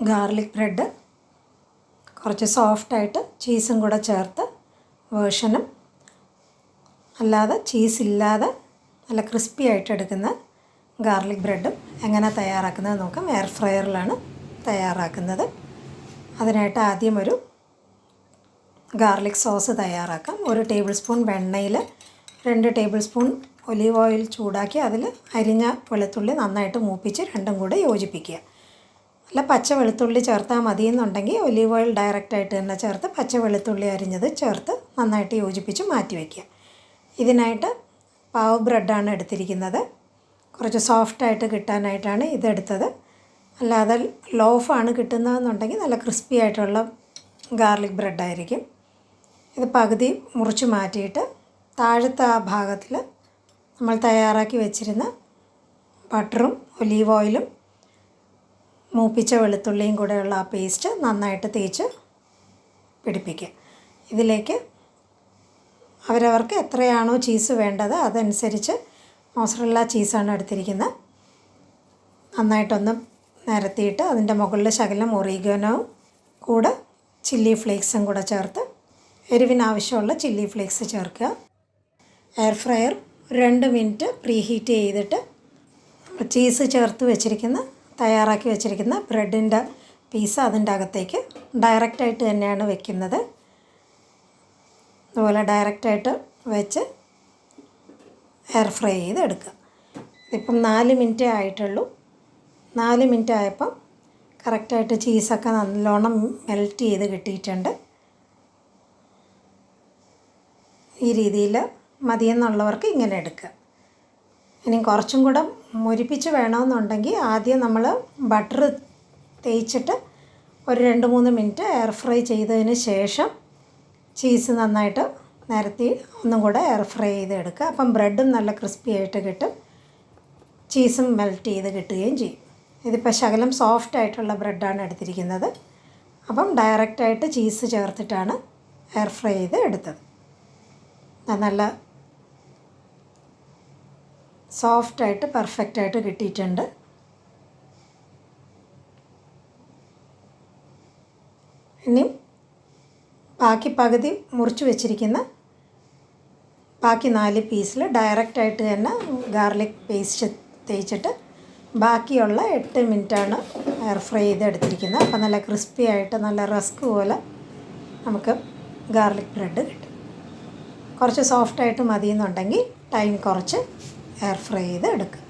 Garlic bread കുറച്ച് സോഫ്റ്റായിട്ട് ചീസും കൂടെ ചേർത്ത് വേർഷനും അല്ലാതെ ചീസില്ലാതെ നല്ല ക്രിസ്പി ആയിട്ട് എടുക്കുന്ന ഗാർലിക് ബ്രെഡും എങ്ങനെ തയ്യാറാക്കുന്നത് നോക്കാം. എയർ ഫ്രയറിലാണ് തയ്യാറാക്കുന്നത്. അതിനായിട്ട് ആദ്യം ഒരു ഗാർലിക് സോസ് തയ്യാറാക്കാം. 1 ടേബിൾ സ്പൂൺ വെണ്ണയിൽ 2 ടേബിൾ സ്പൂൺ ഒലീവ് ഓയിൽ ചൂടാക്കി അതിൽ അരിഞ്ഞ വെളുത്തുള്ളി നന്നായിട്ട് മൂപ്പിച്ച് രണ്ടും കൂടെ യോജിപ്പിക്കുക. അല്ല പച്ച വെളുത്തുള്ളി ചേർത്താൽ മതിയെന്നുണ്ടെങ്കിൽ ഒലീവ് ഓയിൽ ഡയറക്റ്റായിട്ട് തന്നെ ചേർത്ത് പച്ച വെളുത്തുള്ളി അരിഞ്ഞത് ചേർത്ത് നന്നായിട്ട് യോജിപ്പിച്ച് മാറ്റി വയ്ക്കുക. ഇതിനായിട്ട് പാവ് ബ്രെഡാണ് എടുത്തിരിക്കുന്നത്. കുറച്ച് സോഫ്റ്റായിട്ട് കിട്ടാനായിട്ടാണ് ഇതെടുത്തത്. അല്ലാതെ ലോഫാണ് കിട്ടുന്നതെന്നുണ്ടെങ്കിൽ നല്ല ക്രിസ്പി ആയിട്ടുള്ള ഗാർലിക് ബ്രെഡായിരിക്കും. ഇത് പകുതി മുറിച്ച് മാറ്റിയിട്ട് താഴത്തെ ആ ഭാഗത്തിൽ നമ്മൾ തയ്യാറാക്കി വെച്ചിരുന്ന ബട്ടറും ഒലീവ് ഓയിലും മൂപ്പിച്ച വെളുത്തുള്ളിയും കൂടെയുള്ള ആ പേസ്റ്റ് നന്നായിട്ട് തേച്ച് പിടിപ്പിക്കുക. ഇതിലേക്ക് അവരവർക്ക് എത്രയാണോ ചീസ് വേണ്ടത് അതനുസരിച്ച് മോസറല്ല ചീസാണ് എടുത്തിരിക്കുന്നത്. നന്നായിട്ടൊന്ന് നിരത്തിയിട്ട് അതിൻ്റെ മുകളിൽ ശകലം ഒറിഗാനോവും കൂടെ ചില്ലി ഫ്ലേക്സും കൂടെ ചേർത്ത് എരിവിനാവശ്യമുള്ള ചില്ലി ഫ്ലേക്സ് ചേർക്കുക. Air fryer 2 minute pre heat ചെയ്തിട്ട് ചീസ് ചേർത്ത് വെച്ചിരിക്കുന്ന തയ്യാറാക്കി വെച്ചിരിക്കുന്ന ബ്രെഡിൻ്റെ പീസ് അതിൻ്റെ അകത്തേക്ക് ഡയറക്റ്റായിട്ട് തന്നെയാണ് വെക്കുന്നത്. അതുപോലെ ഡയറക്റ്റായിട്ട് വെച്ച് എയർ ഫ്രൈ ചെയ്ത് എടുക്കുക. ഇതിപ്പം 4 മിനിറ്റേ ആയിട്ടുള്ളൂ. 4 മിനിറ്റ് ആയപ്പം കറക്റ്റായിട്ട് ചീസൊക്കെ നല്ലോണം മെൽറ്റ് ചെയ്ത് കിട്ടിയിട്ടുണ്ട്. ഈ രീതിയിൽ മതിയെന്നുള്ളവർക്ക് ഇങ്ങനെ എടുക്കുക. ഇനി കുറച്ചും കൂടെ മുരിപ്പിച്ച് വേണമെന്നുണ്ടെങ്കിൽ ആദ്യം നമ്മൾ ബട്ടർ തേച്ചിട്ട് ഒരു 2-3 മിനിറ്റ് എയർ ഫ്രൈ ചെയ്തതിന് ശേഷം ചീസ് നന്നായിട്ട് നിരത്തി ഒന്നും കൂടെ എയർ ഫ്രൈ ചെയ്ത് എടുക്കുക. അപ്പം ബ്രെഡും നല്ല ക്രിസ്പി ആയിട്ട് കിട്ടും, ചീസും മെൽറ്റ് ചെയ്ത് കിട്ടുകയും ചെയ്യും. ഇതിപ്പോൾ ശകലം സോഫ്റ്റായിട്ടുള്ള ബ്രെഡാണ് എടുത്തിരിക്കുന്നത്. അപ്പം ഡയറക്റ്റായിട്ട് ചീസ് ചേർത്തിട്ടാണ് എയർ ഫ്രൈ ചെയ്ത് എടുത്തത്. നല്ല സോഫ്റ്റായിട്ട് പെർഫെക്റ്റായിട്ട് കിട്ടിയിട്ടുണ്ട്. ഇനി ബാക്കി പകുതി മുറിച്ച് വെച്ചിരിക്കുന്ന ബാക്കി 4 പീസിൽ ഡയറക്റ്റായിട്ട് തന്നെ ഗാർലിക് പേസ്റ്റ് തേച്ചിട്ട് ബാക്കിയുള്ള 8 മിനിറ്റാണ് എയർ ഫ്രൈ ചെയ്തെടുത്തിരിക്കുന്നത്. അപ്പോൾ നല്ല ക്രിസ്പി ആയിട്ട് നല്ല റസ്ക് പോലെ നമുക്ക് ഗാർലിക് ബ്രെഡ് കിട്ടും. കുറച്ച് സോഫ്റ്റായിട്ട് മതിയെന്നുണ്ടെങ്കിൽ ടൈം കുറച്ച് എയർ ഫ്രൈ ചെയ്ത് എടുക്കുക.